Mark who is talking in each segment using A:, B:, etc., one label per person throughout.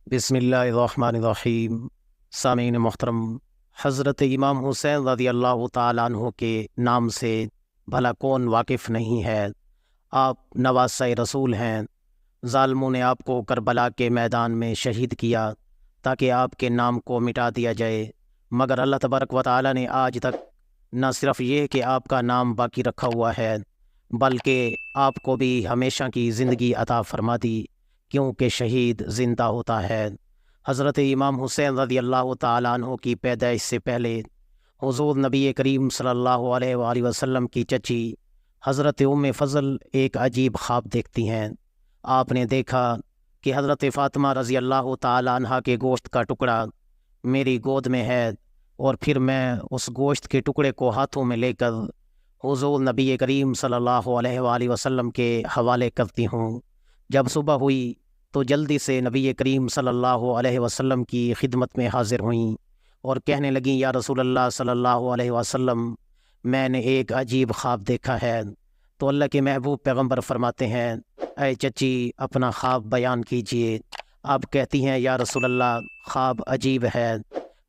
A: بسم اللہ الرحمن الرحیم۔ سامعین محترم، حضرت امام حسین رضی اللہ تعالیٰ عنہ کے نام سے بھلا کون واقف نہیں ہے؟ آپ نواسۂ رسول ہیں۔ ظالموں نے آپ کو کربلا کے میدان میں شہید کیا تاکہ آپ کے نام کو مٹا دیا جائے، مگر اللہ تبارک و تعالیٰ نے آج تک نہ صرف یہ کہ آپ کا نام باقی رکھا ہوا ہے بلکہ آپ کو بھی ہمیشہ کی زندگی عطا فرما دی، کیونکہ شہید زندہ ہوتا ہے۔ حضرت امام حسین رضی اللہ تعالیٰ عنہ کی پیدائش سے پہلے حضور نبی کریم صلی اللہ علیہ وآلہ وسلم کی چچی حضرت ام فضل ایک عجیب خواب دیکھتی ہیں۔ آپ نے دیکھا کہ حضرت فاطمہ رضی اللہ تعالیٰ عنہ کے گوشت کا ٹکڑا میری گود میں ہے، اور پھر میں اس گوشت کے ٹکڑے کو ہاتھوں میں لے کر حضور نبی کریم صلی اللہ علیہ وآلہ وسلم کے حوالے کرتی ہوں۔ جب صبح ہوئی تو جلدی سے نبی کریم صلی اللہ علیہ وسلم کی خدمت میں حاضر ہوئیں اور کہنے لگیں، یا رسول اللہ صلی اللہ علیہ وسلم، میں نے ایک عجیب خواب دیکھا ہے۔ تو اللہ کے محبوب پیغمبر فرماتے ہیں، اے چچی، اپنا خواب بیان کیجئے۔ آپ کہتی ہیں، یا رسول اللہ، خواب عجیب ہے۔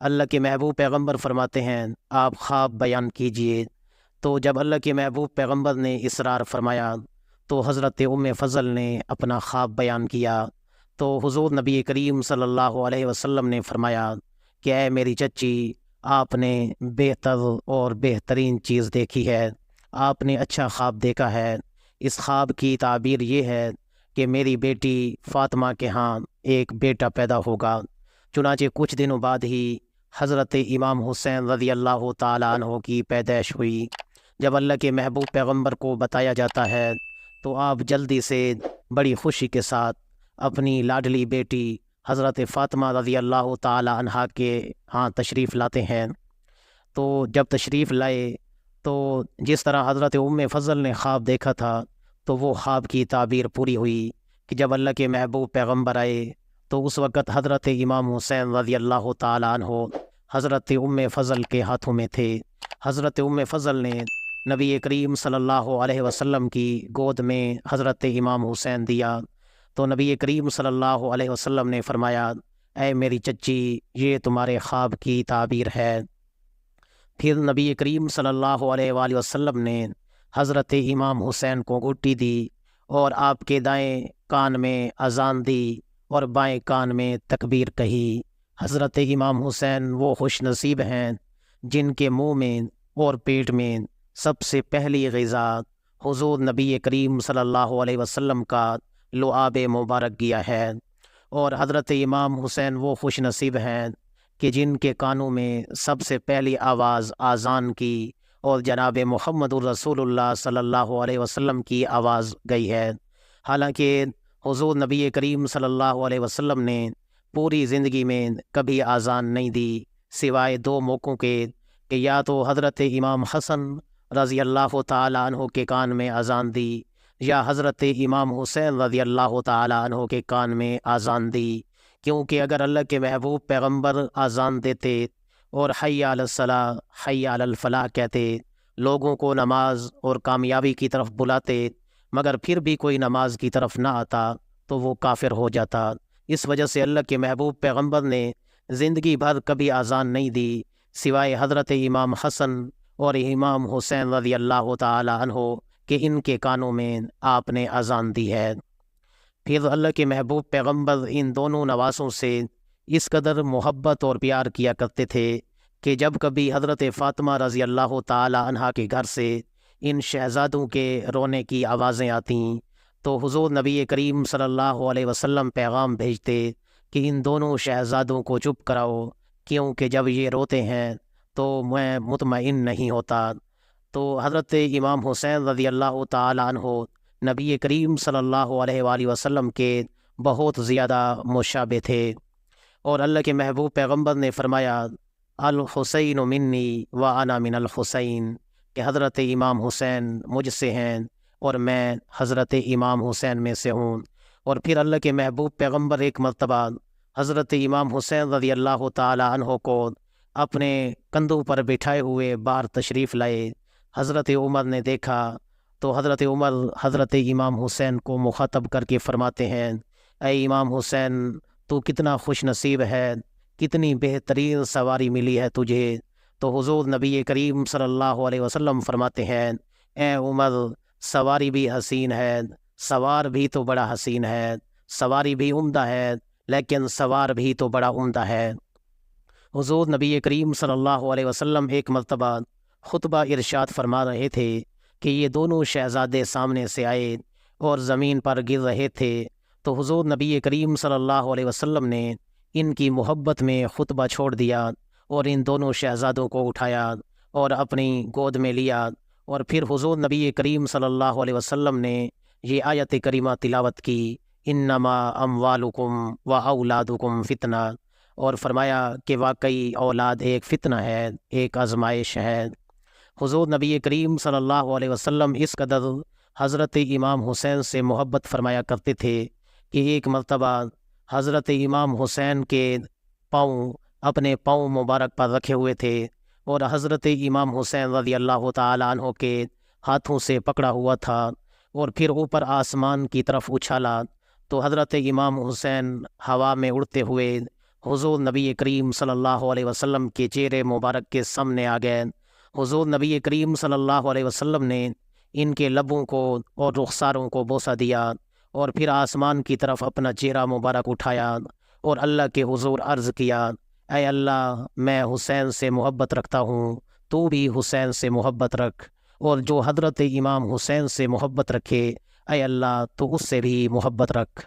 A: اللہ کے محبوب پیغمبر فرماتے ہیں، آپ خواب بیان کیجئے۔ تو جب اللہ کے محبوب پیغمبر نے اصرار فرمایا تو حضرت ام فضل نے اپنا خواب بیان کیا۔ تو حضور نبی کریم صلی اللہ علیہ وسلم نے فرمایا کہ اے میری چچی، آپ نے بہتر اور بہترین چیز دیکھی ہے، آپ نے اچھا خواب دیکھا ہے۔ اس خواب کی تعبیر یہ ہے کہ میری بیٹی فاطمہ کے ہاں ایک بیٹا پیدا ہوگا۔ چنانچہ کچھ دنوں بعد ہی حضرت امام حسین رضی اللہ تعالیٰ عنہ کی پیدائش ہوئی۔ جب اللہ کے محبوب پیغمبر کو بتایا جاتا ہے تو آپ جلدی سے بڑی خوشی کے ساتھ اپنی لاڈلی بیٹی حضرت فاطمہ رضی اللہ تعالیٰ عنہا کے ہاں تشریف لاتے ہیں۔ تو جب تشریف لائے تو جس طرح حضرت ام فضل نے خواب دیکھا تھا تو وہ خواب کی تعبیر پوری ہوئی کہ جب اللہ کے محبوب پیغمبر آئے تو اس وقت حضرت امام حسین رضی اللہ تعالیٰ عنہ حضرت ام فضل کے ہاتھوں میں تھے۔ حضرت ام فضل نے نبی کریم صلی اللہ علیہ وسلم کی گود میں حضرت امام حسین دیا تو نبی کریم صلی اللہ علیہ وسلم نے فرمایا، اے میری چچی، یہ تمہارے خواب کی تعبیر ہے۔ پھر نبی کریم صلی اللہ علیہ وآلہ وسلم نے حضرت امام حسین کو گھٹی دی اور آپ کے دائیں کان میں اذان دی اور بائیں کان میں تکبیر کہی۔ حضرت امام حسین وہ خوش نصیب ہیں جن کے منہ میں اور پیٹ میں سب سے پہلی غذا حضور نبی کریم صلی اللہ علیہ وسلم کا لعاب مبارک گیا ہے، اور حضرت امام حسین وہ خوش نصیب ہیں کہ جن کے کانوں میں سب سے پہلی آواز آذان کی اور جناب محمد الرسول اللہ صلی اللہ علیہ وسلم کی آواز گئی ہے۔ حالانکہ حضور نبی کریم صلی اللہ علیہ وسلم نے پوری زندگی میں کبھی آذان نہیں دی، سوائے دو موقعوں کے کہ یا تو حضرت امام حسن رضی اللہ تعالیٰ عنہ کے کان میں اذان دی یا حضرت امام حسین رضی اللہ تعالیٰ عنہ کے کان میں اذان دی، کیونکہ اگر اللہ کے محبوب پیغمبر اذان دیتے اور حی علی الصلاۃ حی علی الفلاح کہتے، لوگوں کو نماز اور کامیابی کی طرف بلاتے، مگر پھر بھی کوئی نماز کی طرف نہ آتا تو وہ کافر ہو جاتا۔ اس وجہ سے اللہ کے محبوب پیغمبر نے زندگی بھر کبھی اذان نہیں دی، سوائے حضرت امام حسن اور امام حسین رضی اللہ تعالی عنہ کہ ان کے کانوں میں آپ نے اذان دی ہے۔ پھر اللہ کے محبوب پیغمبر ان دونوں نواسوں سے اس قدر محبت اور پیار کیا کرتے تھے کہ جب کبھی حضرت فاطمہ رضی اللہ تعالی عنہ کے گھر سے ان شہزادوں کے رونے کی آوازیں آتیں تو حضور نبی کریم صلی اللہ علیہ وسلم پیغام بھیجتے کہ ان دونوں شہزادوں کو چپ کراؤ، کیونکہ جب یہ روتے ہیں تو میں مطمئن نہیں ہوتا۔ تو حضرت امام حسین رضی اللہ تعالی عنہ نبی کریم صلی اللہ علیہ وآلہ وسلم کے بہت زیادہ مشابہ تھے، اور اللہ کے محبوب پیغمبر نے فرمایا، الحسین منی و انا من الحسین، کہ حضرت امام حسین مجھ سے ہیں اور میں حضرت امام حسین میں سے ہوں۔ اور پھر اللہ کے محبوب پیغمبر ایک مرتبہ حضرت امام حسین رضی اللہ تعالی عنہ کو اپنے کندھوں پر بٹھائے ہوئے باہر تشریف لائے۔ حضرت عمر نے دیکھا تو حضرت عمر حضرت امام حسین کو مخاطب کر کے فرماتے ہیں، اے امام حسین، تو کتنا خوش نصیب ہے، کتنی بہترین سواری ملی ہے تجھے۔ تو حضور نبی کریم صلی اللہ علیہ وسلم فرماتے ہیں، اے عمر، سواری بھی حسین ہے، سوار بھی تو بڑا حسین ہے، سواری بھی عمدہ ہے، لیکن سوار بھی تو بڑا عمدہ ہے۔ حضور نبی کریم صلی اللہ علیہ وسلم ایک مرتبہ خطبہ ارشاد فرما رہے تھے کہ یہ دونوں شہزادے سامنے سے آئے اور زمین پر گر رہے تھے، تو حضور نبی کریم صلی اللہ علیہ وسلم نے ان کی محبت میں خطبہ چھوڑ دیا اور ان دونوں شہزادوں کو اٹھایا اور اپنی گود میں لیا، اور پھر حضور نبی کریم صلی اللہ علیہ وسلم نے یہ آیت کریمہ تلاوت کی، انما اموالکم و اولادکم فتنہ، اور فرمایا کہ واقعی اولاد ایک فتنہ ہے، ایک آزمائش ہے۔ حضور نبی کریم صلی اللہ علیہ وسلم اس قدر حضرت امام حسین سے محبت فرمایا کرتے تھے کہ ایک مرتبہ حضرت امام حسین کے پاؤں اپنے پاؤں مبارک پر رکھے ہوئے تھے اور حضرت امام حسین رضی اللہ تعالیٰ عنہ کے ہاتھوں سے پکڑا ہوا تھا، اور پھر اوپر آسمان کی طرف اچھالا تو حضرت امام حسین ہوا میں اڑتے ہوئے حضور نبی کریم صلی اللہ علیہ وسلم کے چہرے مبارک کے سامنے آ گئے۔ حضور نبی کریم صلی اللہ علیہ وسلم نے ان کے لبوں کو اور رخساروں کو بوسہ دیا اور پھر آسمان کی طرف اپنا چہرہ مبارک اٹھایا اور اللہ کے حضور عرض کیا، اے اللہ، میں حسین سے محبت رکھتا ہوں، تو بھی حسین سے محبت رکھ، اور جو حضرت امام حسین سے محبت رکھے، اے اللہ، تو اس سے بھی محبت رکھ۔